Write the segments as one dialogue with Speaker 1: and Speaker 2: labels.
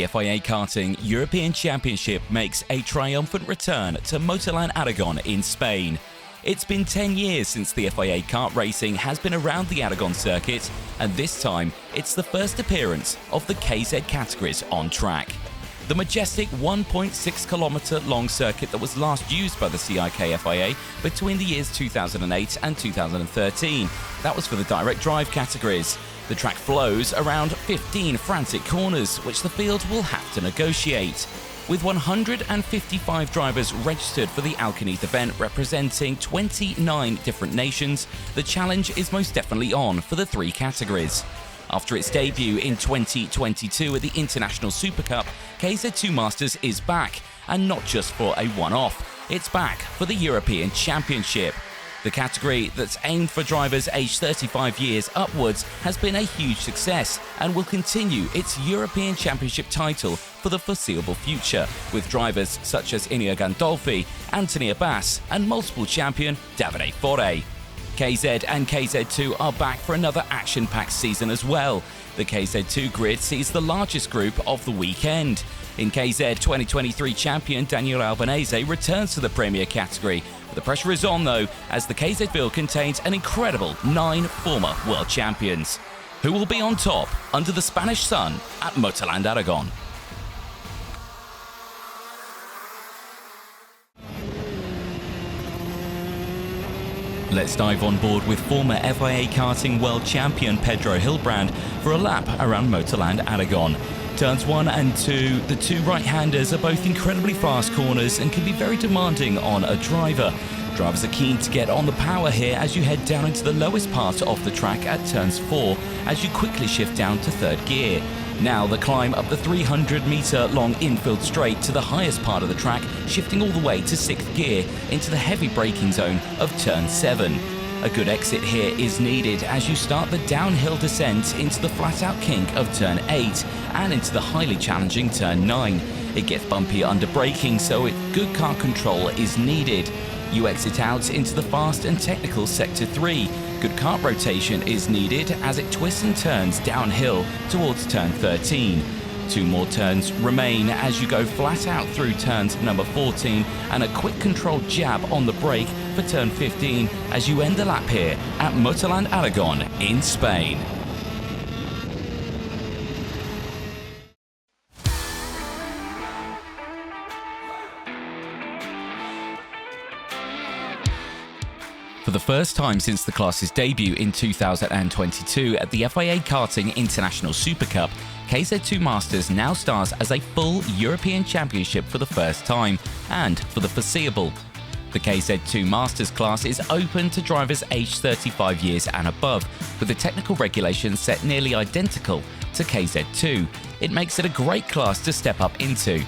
Speaker 1: The FIA Karting European Championship makes a triumphant return to MotorLand Aragón in Spain. It's been 10 years since the FIA kart racing has been around the Aragón circuit, and this time it's the first appearance of the KZ categories on track. The majestic 1.6-kilometre long circuit that was last used by the CIK FIA between the years 2008 and 2013. That was for the direct drive categories. The track flows around 15 frantic corners, which the field will have to negotiate. With 155 drivers registered for the Alcanith event representing 29 different nations, the challenge is most definitely on for the three categories. After its debut in 2022 at the International Super Cup, KZ2 Masters is back, and not just for a one-off, it's back for the European Championship. The category that's aimed for drivers aged 35 years upwards has been a huge success and will continue its European Championship title for the foreseeable future, with drivers such as Gandolfi, Anthony Abbasse and multiple champion Davide Foré. KZ and KZ2 are back for another action-packed season as well. The KZ2 grid sees the largest group of the weekend. In KZ, 2023 champion Daniele Albanese returns to the Premier category. The pressure is on though, as the KZ field contains an incredible 9 former world champions. Who will be on top under the Spanish sun at MotorLand Aragón? Let's dive on board with former FIA Karting World Champion Pedro Hilbrand for a lap around MotorLand Aragón. Turns 1 and 2, the two right-handers are both incredibly fast corners and can be very demanding on a driver. Drivers are keen to get on the power here as you head down into the lowest part of the track at turns 4 as you quickly shift down to third gear. Now the climb up the 300-metre long infield straight to the highest part of the track, shifting all the way to 6th gear into the heavy braking zone of turn 7. A good exit here is needed as you start the downhill descent into the flat-out kink of turn 8 and into the highly challenging turn 9. It gets bumpy under braking, so good car control is needed. You exit out into the fast and technical sector 3. Good kart rotation is needed as it twists and turns downhill towards turn 13. 2 more turns remain as you go flat out through turns number 14 and a quick controlled jab on the brake for turn 15 as you end the lap here at MotorLand Aragón in Spain. For the first time since the class's debut in 2022 at the FIA Karting International Super Cup, KZ2 Masters now stars as a full European Championship for the first time and for the foreseeable. The KZ2 Masters class is open to drivers aged 35 years and above, with the technical regulations set nearly identical to KZ2. It makes it a great class to step up into.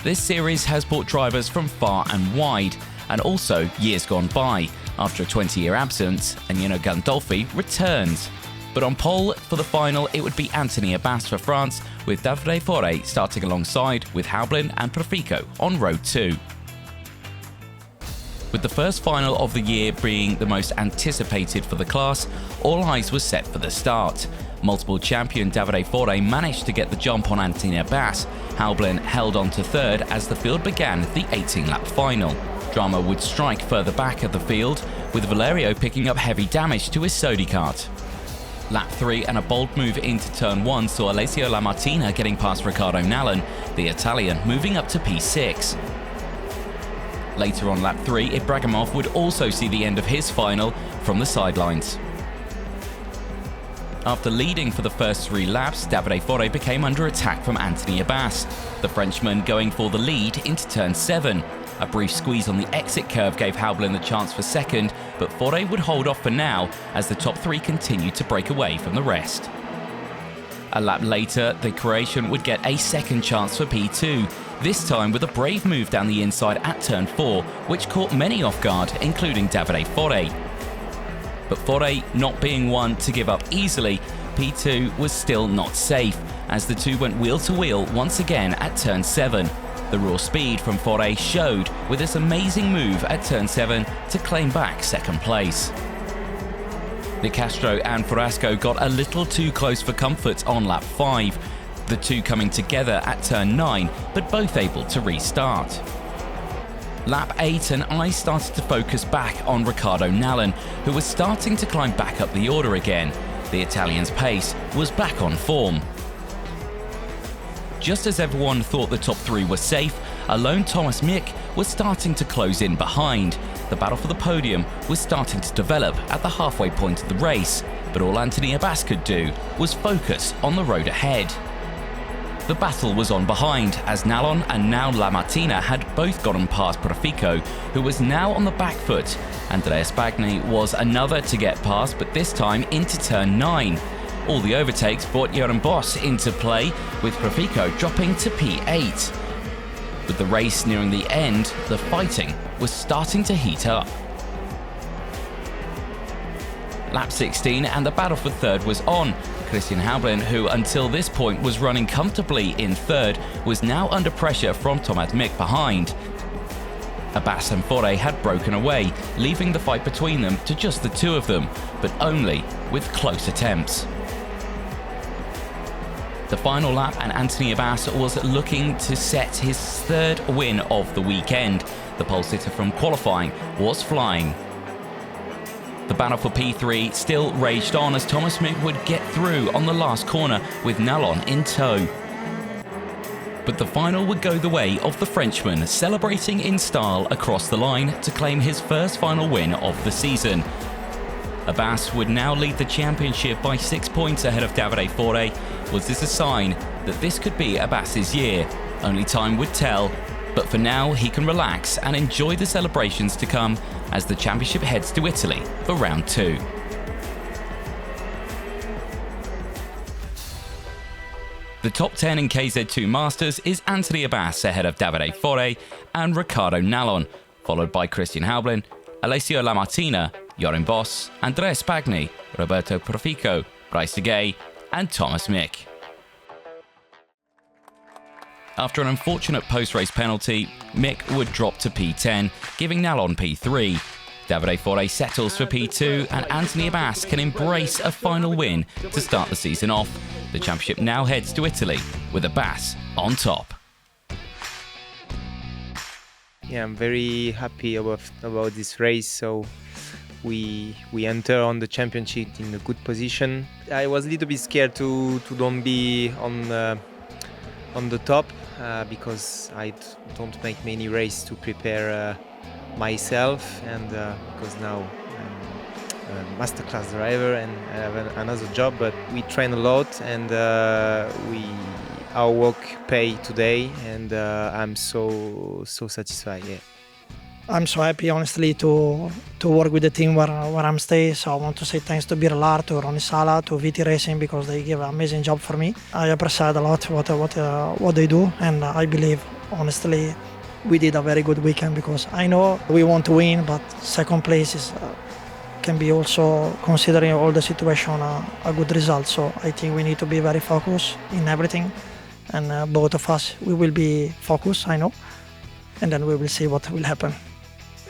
Speaker 1: This series has brought drivers from far and wide, and also years gone by. After a 20-year absence, Gandolfi returns. But on pole for the final, it would be Anthony Abbasse for France, with Davide Foré starting alongside with Haublin and Profico on row 2. With the first final of the year being the most anticipated for the class, all eyes were set for the start. Multiple champion Davide Foré managed to get the jump on Anthony Abbasse. Haublin held on to third as the field began the 18-lap final. Drama would strike further back at the field, with Valerio picking up heavy damage to his Sodi kart. Lap 3 and a bold move into turn 1 saw Alessio Lamartina getting past Riccardo Nallen, the Italian moving up to P6. Later on lap 3, Ibrahimov would also see the end of his final from the sidelines. After leading for the first 3 laps, Davide Foré became under attack from Anthony Abbasse, the Frenchman going for the lead into turn 7. A brief squeeze on the exit curve gave Haublin the chance for second, but Foré would hold off for now as the top 3 continued to break away from the rest. A lap later, the Croatian would get a second chance for P2, this time with a brave move down the inside at turn 4, which caught many off guard, including Davide Foré. But Foré, not being one to give up easily, P2 was still not safe, as the two went wheel to wheel once again at turn 7. The raw speed from Foré showed with this amazing move at turn 7 to claim back second place. De Castro and Frasco got a little too close for comfort on lap 5. the two coming together at turn 9, but both able to restart. Lap 8 and I started to focus back on Riccardo Nallon, who was starting to climb back up the order again. The Italian's pace was back on form. Just as everyone thought the top 3 were safe, a lone Thomas Mick was starting to close in behind. The battle for the podium was starting to develop at the halfway point of the race, but all Anthony Abbasse could do was focus on the road ahead. The battle was on behind, as Nallon and now La Martina had both gotten past Profico, who was now on the back foot. Andrea Spagni was another to get past, but this time into turn 9. All the overtakes brought Joran Boss into play, with Profico dropping to P8. With the race nearing the end, the fighting was starting to heat up. Lap 16 and the battle for third was on. Christian Haublin, who until this point was running comfortably in third, was now under pressure from Thomas Mick behind. Abbasse and Fore had broken away, leaving the fight between them to just the two of them, but only with close attempts. The final lap and Anthony Abbasse was looking to set his third win of the weekend. The pole sitter from qualifying was flying. The battle for P3 still raged on as Thomas Mick would get through on the last corner with Nallon in tow. But the final would go the way of the Frenchman, celebrating in style across the line to claim his first final win of the season. Abbasse would now lead the championship by 6 points ahead of Davide Fore. Was this a sign that this could be Abbasse's year? Only time would tell, but for now he can relax and enjoy the celebrations to come as the championship heads to Italy for round 2. The top 10 in KZ2 Masters is Anthony Abbasse ahead of Davide Fore and Riccardo Nallon, followed by Christian Haublin, Alessio Lamartina, Joran Boss, Andrea Spagni, Roberto Profico, Bryce Gay, and Thomas Mick. After an unfortunate post-race penalty, Mick would drop to P10, giving Nallon P3. Davide Fore settles for P2 and Anthony Abbasse can embrace a final win to start the season off. The championship now heads to Italy with Abbasse on top.
Speaker 2: Yeah, I'm very happy about this race. So we enter on the championship in a good position. I was a little bit scared to don't be on the top because I don't make many races to prepare myself, and because now I'm a masterclass driver and I have another job, but we train a lot and our work pay today, and I'm so satisfied. Yeah.
Speaker 3: I'm so happy, honestly, to work with the team where I'm staying. So I want to say thanks to Birlar, to Ronnie Sala, to VT Racing, because they give an amazing job for me. I appreciate a lot what they do, and I believe, honestly, we did a very good weekend, because I know we want to win, but second place can be also, considering all the situation, a good result. So I think we need to be very focused in everything, and both of us, we will be focused, I know, and then we will see what will happen.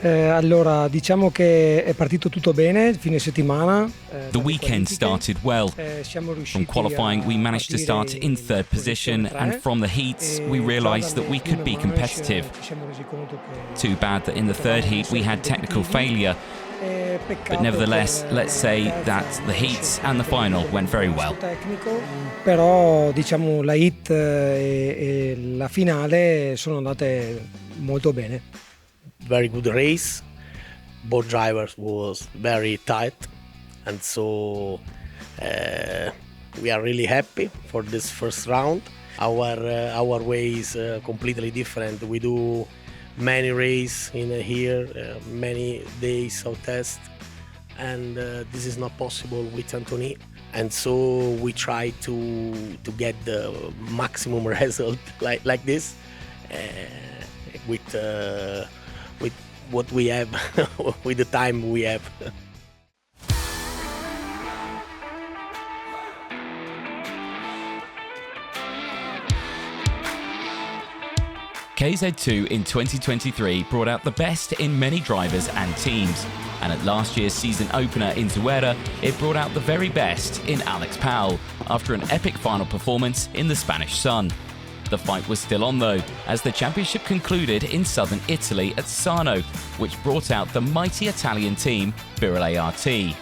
Speaker 4: Allora, diciamo che è partito tutto bene il fine settimana.
Speaker 1: The weekend started well. From qualifying, we managed to start in third position, and from the heats, we realised that we could be competitive. Too bad that in the third heat we had technical failure, but nevertheless, let's say that the heats and the final went very well.
Speaker 4: Però, diciamo, la heat e la finale sono andate molto bene.
Speaker 5: Very good race. Both drivers was very tight, and so we are really happy for this first round. Our way is completely different. We do many races in here, many days of test, and this is not possible with Anthony. And so we try to get the maximum result like this with what we have, with the time we have.
Speaker 1: KZ2 in 2023 brought out the best in many drivers and teams, and at last year's season opener in Zuera, it brought out the very best in Alex Powell after an epic final performance in the Spanish sun. The fight was still on though, as the championship concluded in southern Italy at Sarno, which brought out the mighty Italian team Virile RT.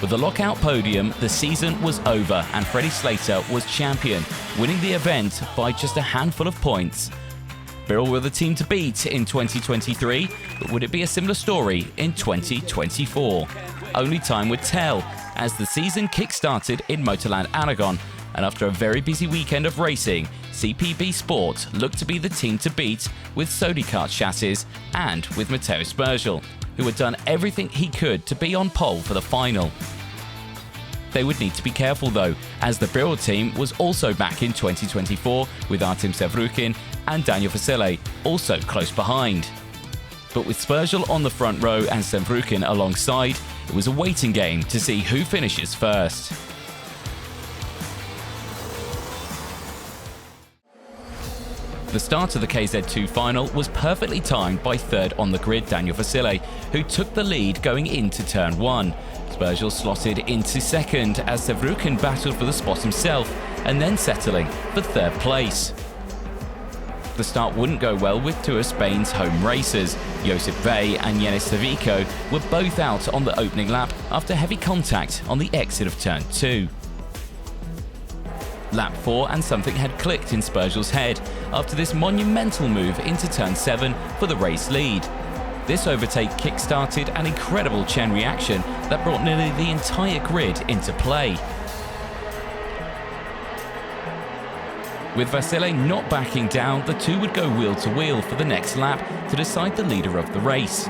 Speaker 1: With the lockout podium, the season was over and Freddie Slater was champion, winning the event by just a handful of points. Virile were the team to beat in 2023, but would it be a similar story in 2024? Only time would tell, as the season kick-started in MotorLand Aragón, and after a very busy weekend of racing, CPB Sport looked to be the team to beat with Sodicart chassis and with Matteo Spergel, who had done everything he could to be on pole for the final. They would need to be careful though, as the Virile team was also back in 2024 with Artem Sevrukin and Daniel Vasile also close behind. But with Spergel on the front row and Sevrukin alongside, it was a waiting game to see who finishes first. The start of the KZ2 final was perfectly timed by third on the grid Daniel Vasile, who took the lead going into turn 1. Spergel slotted into second as Sevrukin battled for the spot himself, and then settling for third place. The start wouldn't go well with two of Spain's home racers. Josep Vey and Yanis Savico were both out on the opening lap after heavy contact on the exit of turn 2. Lap 4 and something had clicked in Spergel's head after this monumental move into turn 7 for the race lead. This overtake kick-started an incredible chain reaction that brought nearly the entire grid into play. With Vasile not backing down, the two would go wheel to wheel for the next lap to decide the leader of the race.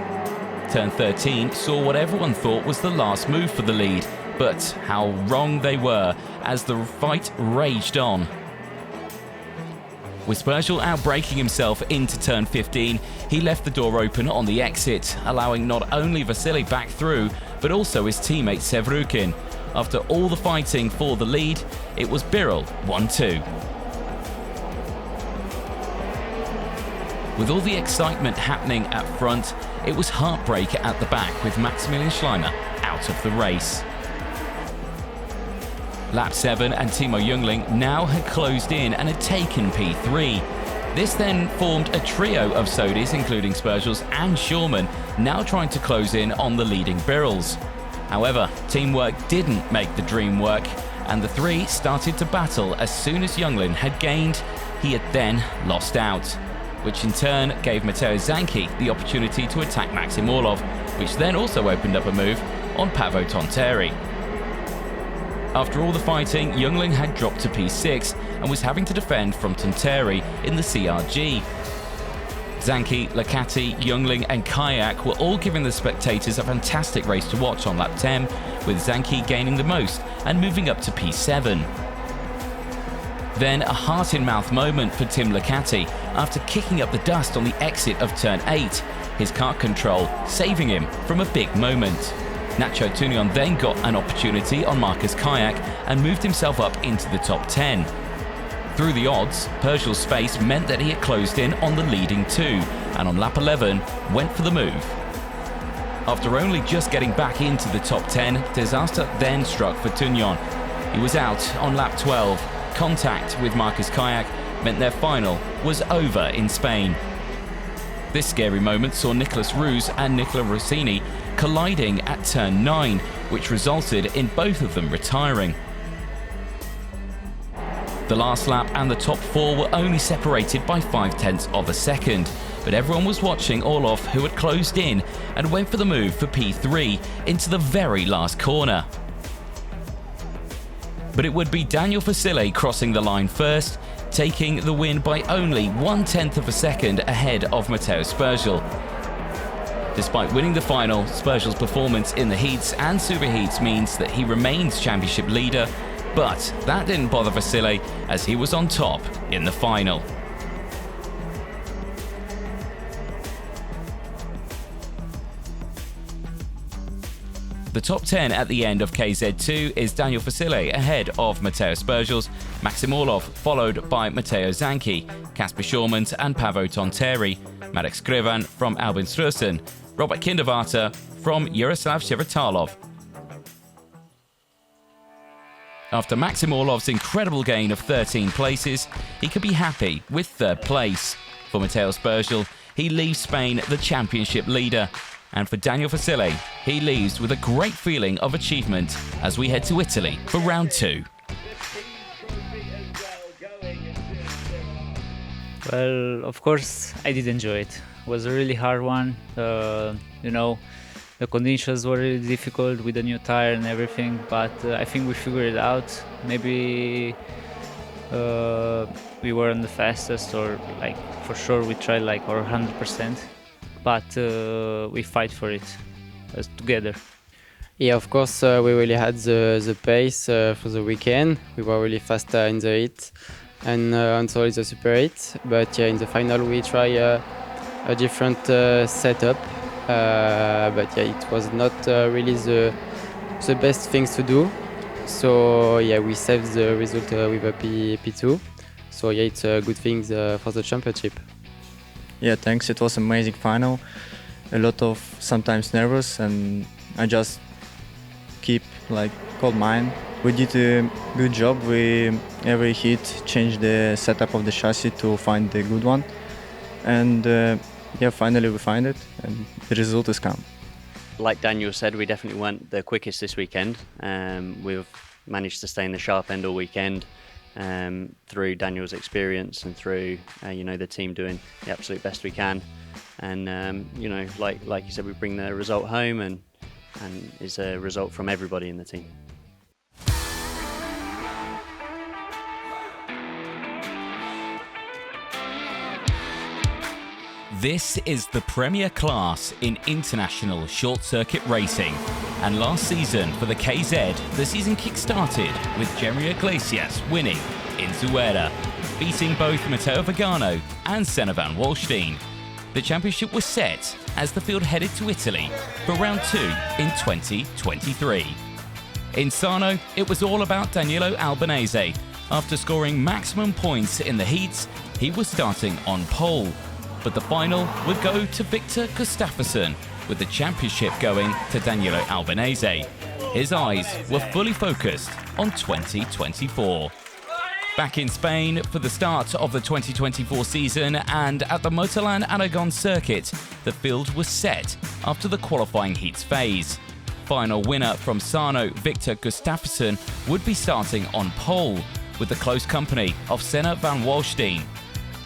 Speaker 1: Turn 13 saw what everyone thought was the last move for the lead, but how wrong they were as the fight raged on. With Spergel outbraking himself into turn 15, he left the door open on the exit, allowing not only Vasile back through, but also his teammate Sevrukin. After all the fighting for the lead, it was Virile 1-2. With all the excitement happening at front, it was heartbreak at the back with Maximilian Schleimer out of the race. Lap 7 and Timo Jungling now had closed in and had taken P3. This then formed a trio of Sodis, including Spergels and Schurman, now trying to close in on the leading Viriles. However, teamwork didn't make the dream work, and the three started to battle as soon as Jungling had gained. He had then lost out, which in turn gave Matteo Zanchi the opportunity to attack Maxim Orlov, which then also opened up a move on Paavo Tonteri. After all the fighting, Jungling had dropped to P6 and was having to defend from Tonteri in the CRG. Zanchi, Licati, Jungling and Kayak were all giving the spectators a fantastic race to watch on lap 10, with Zanchi gaining the most and moving up to P7. Then a heart-in-mouth moment for Tim Licati after kicking up the dust on the exit of turn 8, his kart control saving him from a big moment. Nacho Tunion then got an opportunity on Marcus Kayak and moved himself up into the top 10. Through the odds, Spergel's space meant that he had closed in on the leading two, and on lap 11 went for the move. After only just getting back into the top 10, disaster then struck for Tunion. He was out on lap 12. Contact with Marcus Kayak meant their final was over in Spain. This scary moment saw Nicolas Roux and Nicola Rossini colliding at turn 9, which resulted in both of them retiring. The last lap and the top 4 were only separated by 0.5 of a second, but everyone was watching Orlov, who had closed in and went for the move for P3 into the very last corner. But it would be Daniel Vasile crossing the line first, taking the win by only 0.1 of a second ahead of Matteo Spergel. Despite winning the final, Spergel's performance in the heats and superheats means that he remains championship leader, but that didn't bother Vasile as he was on top in the final. The top 10 at the end of KZ2 is Daniel Vasile ahead of Matteo Spergels, Maxim Orlov followed by Matteo Zanchi, Kasper Schurmans and Paavo Tonteri, Marek Skrivan from Albin Strösen, Robert Kindervater from Yaroslav Shevchalov. After Maxim Orlov's incredible gain of 13 places, he could be happy with third place. For Mateusz Bergel, he leaves Spain the championship leader. And for Daniel Vasile, he leaves with a great feeling of achievement as we head to Italy for round 2.
Speaker 6: Well, of course, I did enjoy it. It was a really hard one. The conditions were really difficult with the new tire and everything, but I think we figured it out. Maybe we weren't the fastest, or for sure we tried our 100%, but we fight for it together.
Speaker 7: Yeah, of course, we really had the pace for the weekend. We were really fast in the heat and also in the super heat. But yeah, in the final we try a different setup. But yeah, it was not really the best things to do. So yeah, we saved the result with a P2. So yeah, it's a good thing for the championship.
Speaker 8: Yeah, thanks. It was an amazing final. A lot of sometimes nervous, and I just keep cold mind. We did a good job. We every hit changed the setup of the chassis to find the good one, and yeah, finally we find it, and the result has come.
Speaker 9: Like Daniel said, we definitely weren't the quickest this weekend. We've managed to stay in the sharp end all weekend through Daniel's experience and through the team doing the absolute best we can. And like you said, we bring the result home, and it's a result from everybody in the team.
Speaker 1: This is the premier class in international short-circuit racing. And last season for the KZ, the season kick-started with Jeremy Iglesias winning in Zuera, beating both Matteo Vigano and Senna Van Walstijn. The championship was set as the field headed to Italy for round 2 in 2023. In Sarno, it was all about Danilo Albanese. After scoring maximum points in the heats, he was starting on pole. But the final would go to Victor Gustafsson, with the championship going to Danilo Albanese. His eyes were fully focused on 2024. Back in Spain for the start of the 2024 season, and at the MotorLand Aragón circuit, the field was set after the qualifying heats phase. Final winner from Sarno, Victor Gustafsson, would be starting on pole, with the close company of Senna Van Walstijn.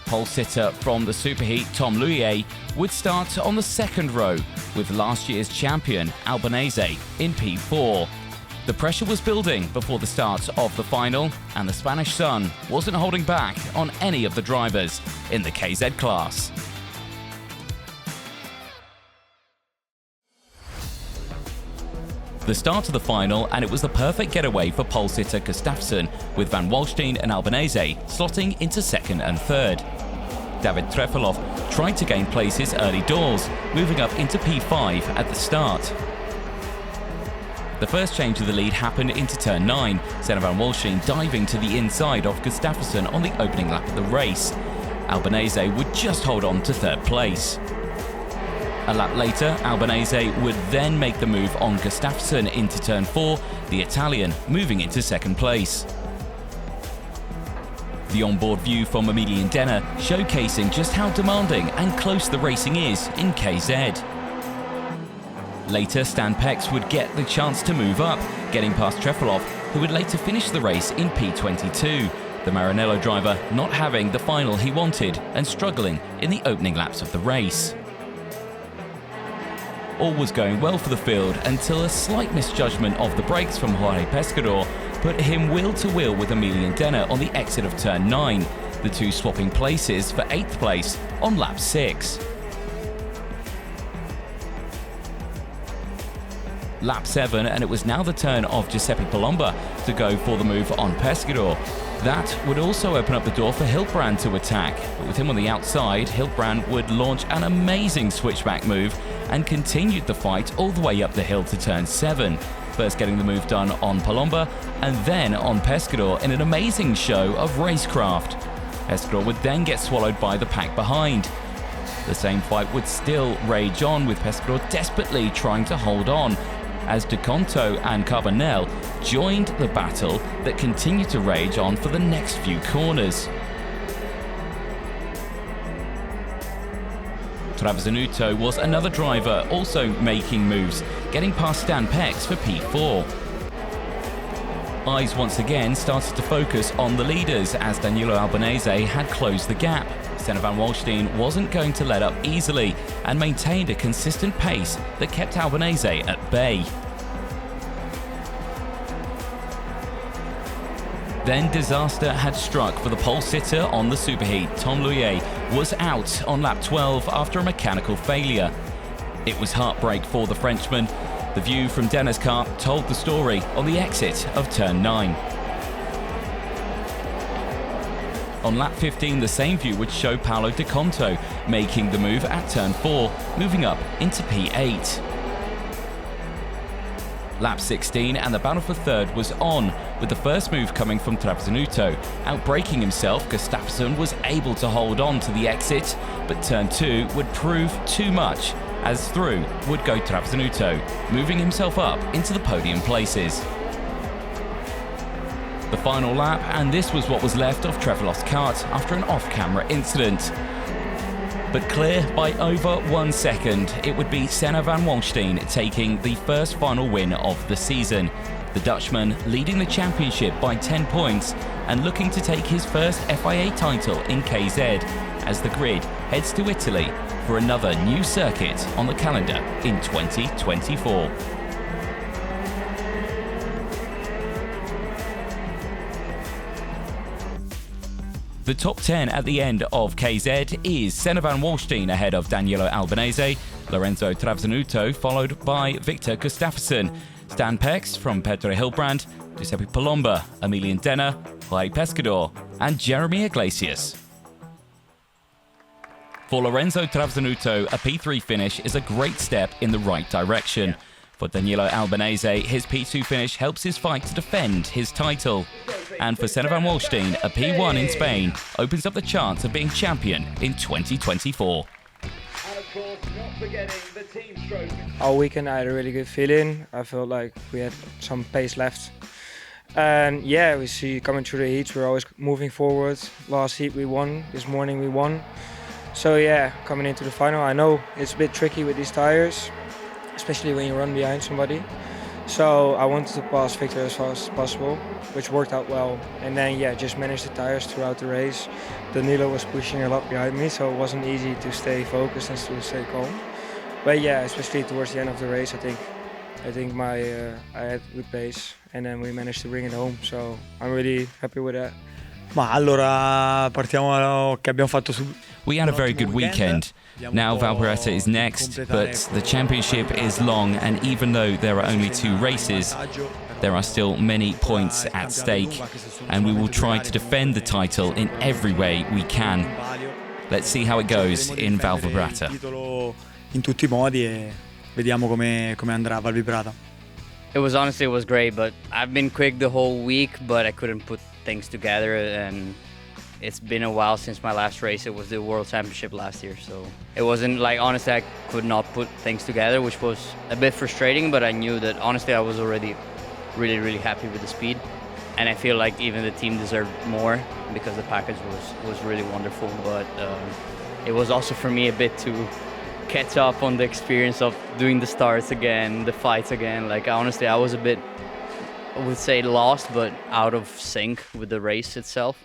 Speaker 1: Pole sitter from the superheat Tom Louier would start on the second row, with last year's champion Albanese in P4. The pressure was building before the start of the final, and the Spanish sun wasn't holding back on any of the drivers in the KZ class. The start of the final, and it was the perfect getaway for pole sitter Gustafsson, with Van Walstijn and Albanese slotting into second and third. David Trefilov tried to gain places early doors, moving up into P5 at the start. The first change of the lead happened into turn 9, Senna Van Walstijn diving to the inside of Gustafsson on the opening lap of the race. Albanese would just hold on to third place. A lap later, Albanese would then make the move on Gustafsson into turn 4, the Italian moving into second place. The onboard view from Emilian Denner showcasing just how demanding and close the racing is in KZ. Later, Stan Pex would get the chance to move up, getting past Trefilov, who would later finish the race in P22, the Maranello driver not having the final he wanted and struggling in the opening laps of the race. All was going well for the field until a slight misjudgment of the brakes from Jorge Pescador put him wheel-to-wheel with Emilian Denner on the exit of turn 9, the two swapping places for 8th place on lap 6. Lap 7, and it was now the turn of Giuseppe Palomba to go for the move on Pescador. That would also open up the door for Hiltbrand to attack, but with him on the outside, Hiltbrand would launch an amazing switchback move and continued the fight all the way up the hill to turn 7. first getting the move done on Palomba and then on Pescador in an amazing show of racecraft. Pescador would then get swallowed by the pack behind. The same fight would still rage on, with Pescador desperately trying to hold on, as De Conto and Carbonell joined the battle that continued to rage on for the next few corners. Travasanuto was another driver also making moves, getting past Stan Pex for P4. Eyes once again started to focus on the leaders as Danilo Albanese had closed the gap. Senna Van Walstijn wasn't going to let up easily and maintained a consistent pace that kept Albanese at bay. Then disaster had struck for the pole sitter on the superheat. Tom Louillet was out on lap 12 after a mechanical failure. It was heartbreak for the Frenchman. The view from Denner's car told the story on the exit of turn 9. On lap 15, the same view would show Paolo De Conto making the move at turn 4, moving up into P8. Lap 16 and the battle for third was on, with the first move coming from Travasanuto. Outbraking himself, Gustafsson was able to hold on to the exit, but turn 2 would prove too much, as through would go Travasanuto, moving himself up into the podium places. The final lap, and this was what was left of Trevorlof's kart after an off-camera incident. But clear by over 1 second, it would be Senna Van Walstijn taking the first final win of the season. The Dutchman leading the championship by 10 points and looking to take his first FIA title in KZ as the grid heads to Italy for another new circuit on the calendar in 2024. The top 10 at the end of KZ is Senna Van Walstijn ahead of Danilo Albanese, Lorenzo Travasanuto followed by Victor Gustafsson, Stan Pex from Pedro Hilbrand, Giuseppe Palomba, Emilian Denner, Jorge Pescador and Jeremy Iglesias. For Lorenzo Travasanuto, a P3 finish is a great step in the right direction. For Danilo Albanese, his P2 finish helps his fight to defend his title. And for Senna Van Walstijn, a P1 in Spain opens up the chance of being champion in 2024.
Speaker 4: All weekend I had a really good feeling. I felt like we had some pace left. And yeah, we see coming through the heats, we're always moving forward. Last heat we won, this morning we won. So yeah, coming into the final, I know it's a bit tricky with these tires, especially when you run behind somebody. So I wanted to pass Victor as fast as possible, which worked out well. And then yeah, just managed the tires throughout the race. Danilo was pushing a lot behind me, so it wasn't easy to stay focused and to stay calm. But yeah, especially towards the end of the race, I think I had good pace, and then we managed to bring it home. So I'm really happy with that.
Speaker 10: Ma allora partiamo che abbiamo fatto subito.
Speaker 1: We had a very good weekend. Now Valparaiso is next, but the championship is long, and even though there are only 2 races, there are still many points at stake, and we will try to defend the title in every way we can. Let's see how it goes in Val Vibrata.
Speaker 10: In tutti i modi e vediamo come andrà Val Vibrata.
Speaker 11: It was great, but I've been quick the whole week, but I couldn't put things together, and it's been a while since my last race. It was the World Championship last year, so it wasn't like, honestly, I could not put things together, which was a bit frustrating, but I knew that honestly I was already really happy with the speed, and I feel like even the team deserved more because the package was really wonderful. But it was also for me a bit to catch up on the experience of doing the starts again, the fights again. Like honestly, I was a bit, I would say, lost, but out of sync with the race itself.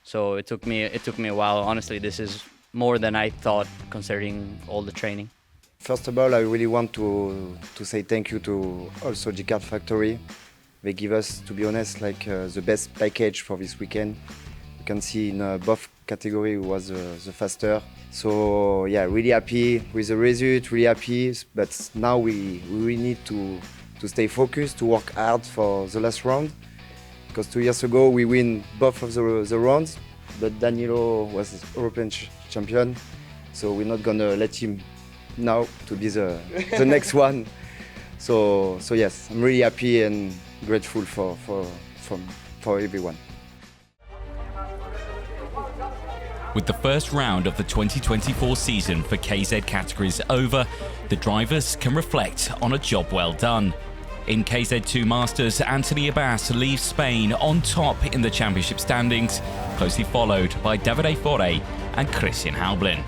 Speaker 11: So it took me a while. Honestly, this is more than I thought, considering all the training.
Speaker 12: First of all, I really want to say thank you to also G-Kart Factory. They give us, to be honest, like the best package for this weekend. You can see in both category who was the faster. So yeah, really happy with the result, really happy. But now we really need to stay focused, to work hard for the last round. Because 2 years ago we win both of the rounds, but Danilo was European champion, so we're not gonna let him now to be the next one. So yes, I'm really happy and grateful for everyone.
Speaker 1: With the first round of the 2024 season for KZ categories over, the drivers can reflect on a job well done. In KZ2 Masters, Anthony Abbasse leaves Spain on top in the championship standings, closely followed by Davide Fore and Christian Halblin.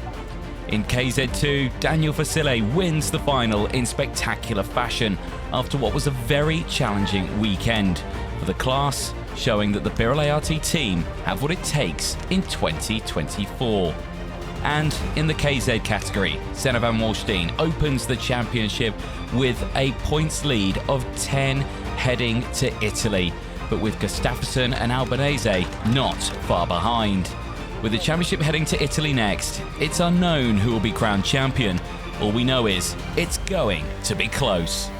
Speaker 1: In KZ2, Daniel Vasile wins the final in spectacular fashion after what was a very challenging weekend for the class, showing that the Birelli team have what it takes in 2024. And in the KZ category, Senna Van Walstijn opens the championship with a points lead of 10 heading to Italy, but with Gustafsson and Albanese not far behind. With the championship heading to Italy next, it's unknown who will be crowned champion. All we know is it's going to be close.